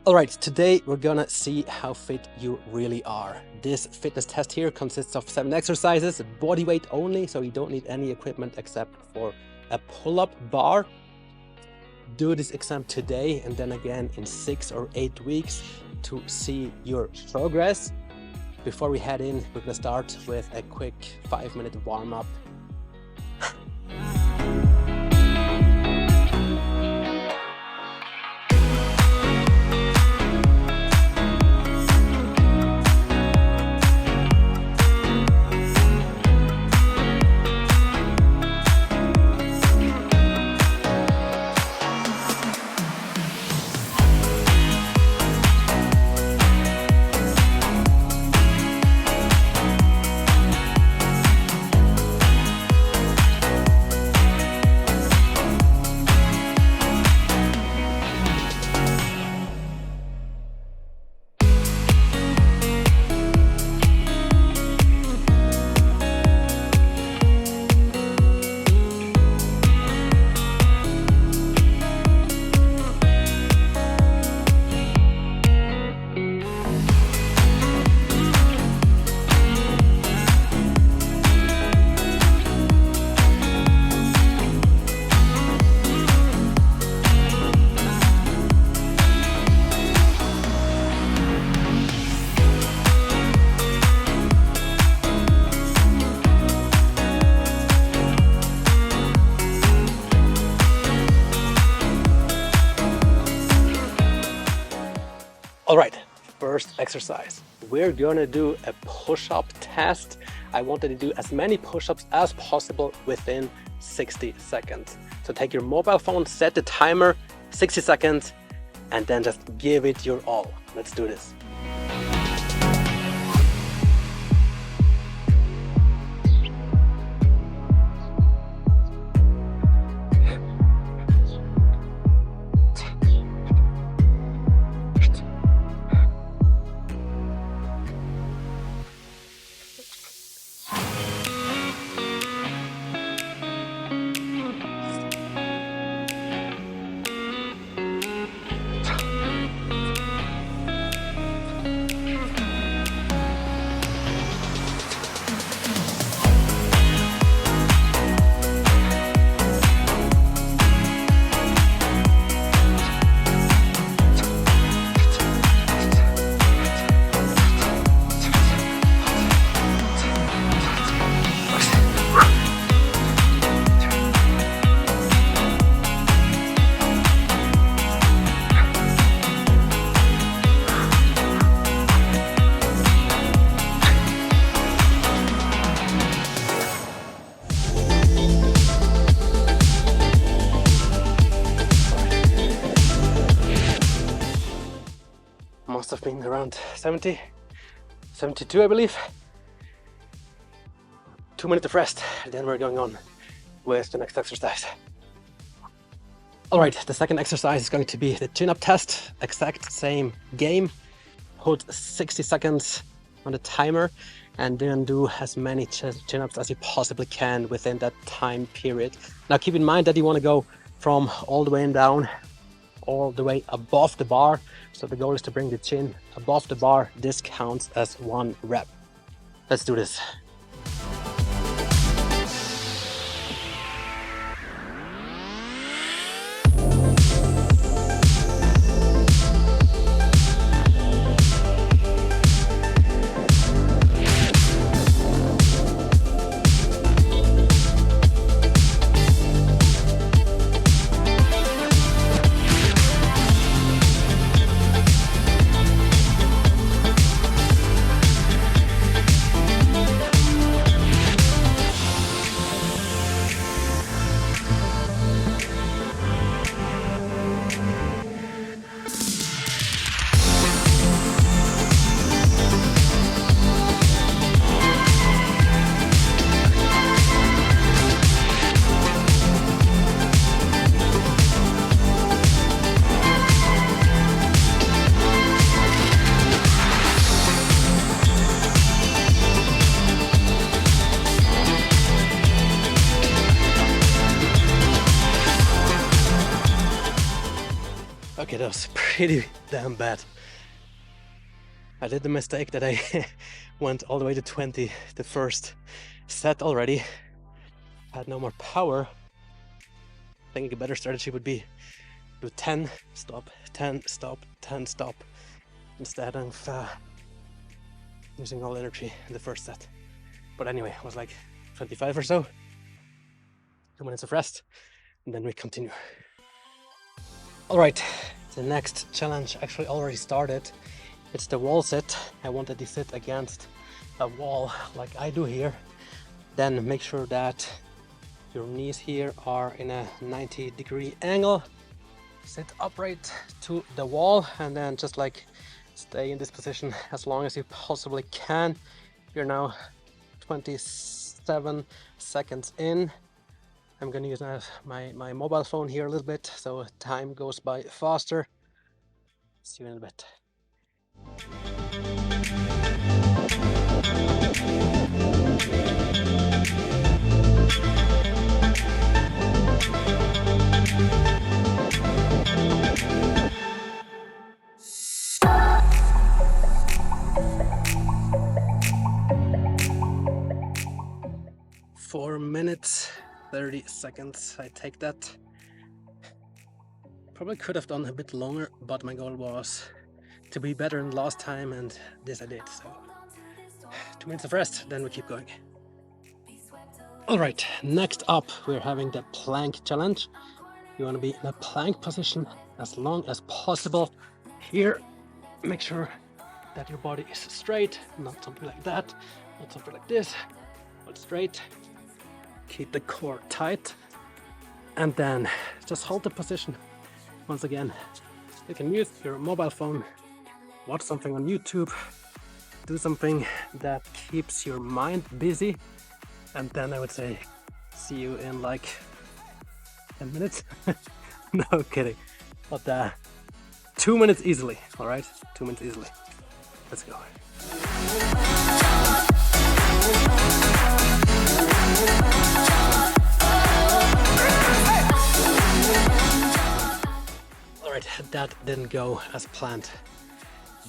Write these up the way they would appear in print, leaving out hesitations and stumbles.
Alright, today we're gonna see how fit you really are. This fitness test here consists of 7 exercises, body weight only, so you don't need any equipment except for a pull-up bar. Do this exam today and then again in 6 or 8 weeks to see your progress. Before we head in, we're gonna start with a quick 5-minute warm-up. All right, first exercise. We're gonna do a push-up test. I wanted to do as many push-ups as possible within 60 seconds. So take your mobile phone, set the timer, 60 seconds, and then just give it your all. Let's do this. Must have been around 70, 72, I believe. 2 minutes of rest, then we're going on with the next exercise. All right, the second exercise is going to be the Chinup Test. Exact same game. Put 60 seconds on the timer and then do as many chin-ups as you possibly can within that time period. Now keep in mind that you want to go from all the way down, all the way above the bar. So the goal is to bring the chin above the bar. This counts as 1 rep. Let's do this. Okay, that was pretty damn bad. I did the mistake that I went all the way to 20 the first set already. Had no more power. I think a better strategy would be do 10, stop, 10, stop, 10, stop, instead of using all energy in the first set. But anyway, it was like 25 or so. 2 minutes of rest, and then we continue. All right, the next challenge actually already started. It's the wall sit. I wanted to sit against a wall like I do here. Then make sure that your knees here are in a 90-degree angle. Sit upright to the wall and then just like stay in this position as long as you possibly can. You're now 27 seconds in. I'm gonna use my mobile phone here a little bit so time goes by faster. See you in a bit. Four minutes, 30 seconds, I take that. Probably could have done a bit longer, but my goal was to be better than last time, and this I did. So 2 minutes of rest, then we keep going. All right, next up we're having the plank challenge. You want to be in a plank position as long as possible. Here, make sure that your body is straight, not something like that, not something like this, but straight. Keep the core tight, and then just hold the position. Once again, you can use your mobile phone, watch something on YouTube, do something that keeps your mind busy, and then I would say see you in like 10 minutes. No kidding, but 2 minutes easily. All right, 2 minutes easily. Let's go. Alright, that didn't go as planned.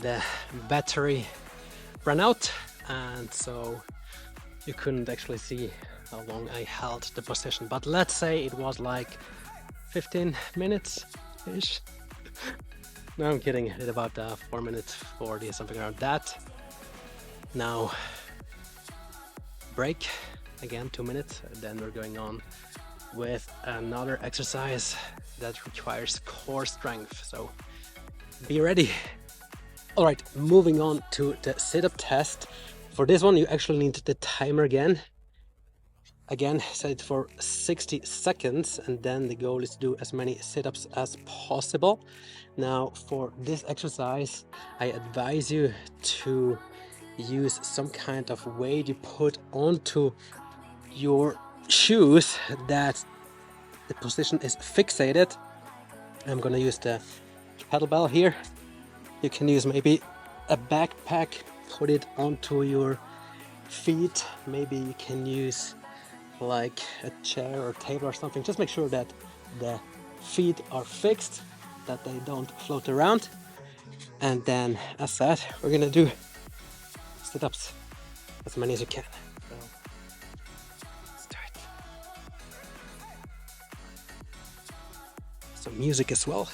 The battery ran out, and so you couldn't actually see how long I held the position. But let's say it was like 15 minutes-ish. No, I'm kidding. I did about 4 minutes 40, something around that. Now, break. Again, 2 minutes. Then we're going on with another exercise that requires core strength, so be ready. All right, moving on to the sit-up test. For this one you actually need the timer again, set it for 60 seconds, and then the goal is to do as many sit-ups as possible. Now for this exercise I advise you to use some kind of weight you put onto your shoes that the position is fixated. I'm gonna use the kettlebell here. You can use maybe a backpack, put it onto your feet. Maybe you can use like a chair or table or something. Just make sure that the feet are fixed, that they don't float around. And then, as said, we're gonna do sit-ups as many as you can. Some music as well.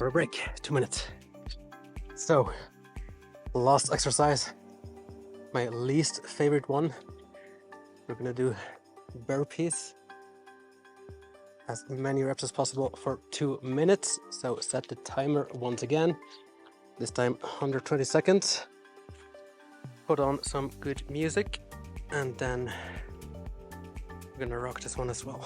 for a break, 2 minutes. So, last exercise, my least favorite one. We're gonna do burpees, as many reps as possible for 2 minutes. So set the timer once again, this time 120 seconds. Put on some good music, and then we're gonna rock this one as well.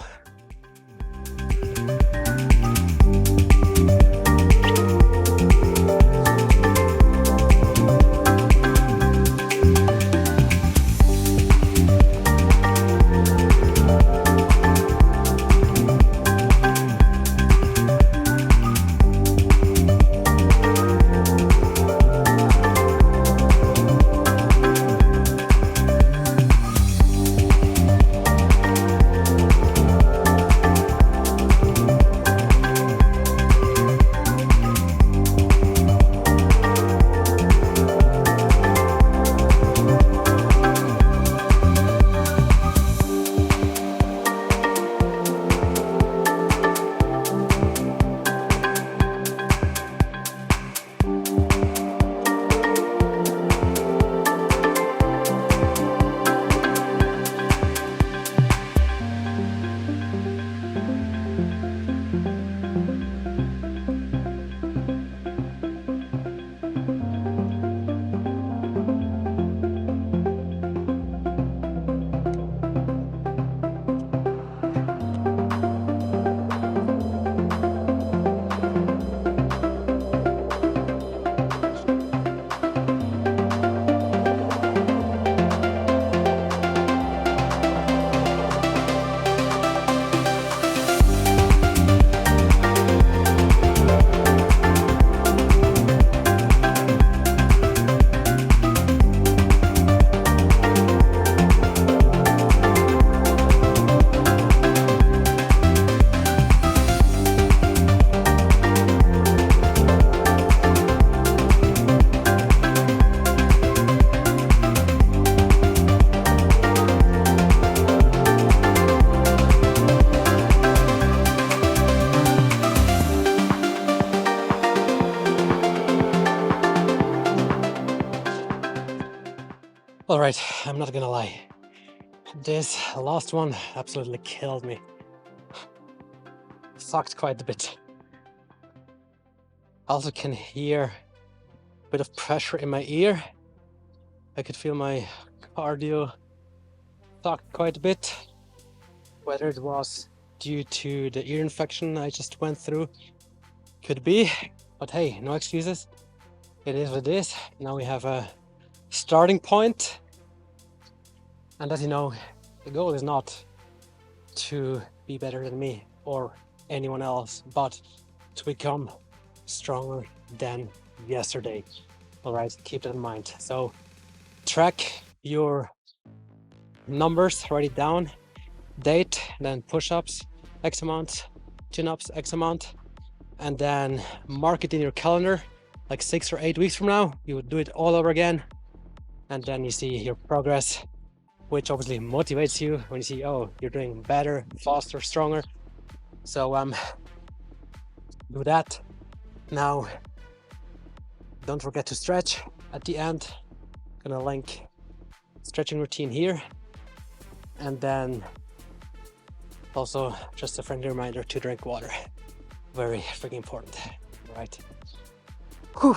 All right, I'm not gonna lie. This last one absolutely killed me. Sucked quite a bit. I also can hear a bit of pressure in my ear. I could feel my cardio sucked quite a bit. Whether it was due to the ear infection I just went through, could be. But hey, no excuses. It is what it is. Now we have a starting point. And as you know, the goal is not to be better than me or anyone else, but to become stronger than yesterday. All right, keep that in mind. So track your numbers, write it down, date, then push-ups, X amount, chin-ups, X amount, and then mark it in your calendar, like 6 or 8 weeks from now, you would do it all over again. And then you see your progress, which obviously motivates you when you see, oh, you're doing better, faster, stronger. So do that. Now, don't forget to stretch at the end. Gonna link stretching routine here. And then also just a friendly reminder to drink water. Very freaking important, right? Whew,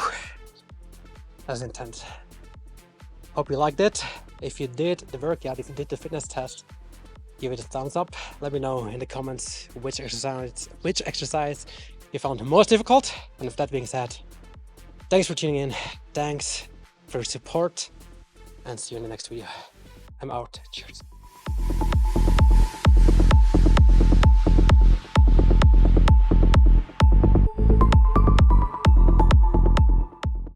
that's intense. Hope you liked it. If you did the workout, if you did the fitness test, give it a thumbs up. Let me know in the comments which exercise you found most difficult. And with that being said, thanks for tuning in. Thanks for your support, and see you in the next video. I'm out. Cheers.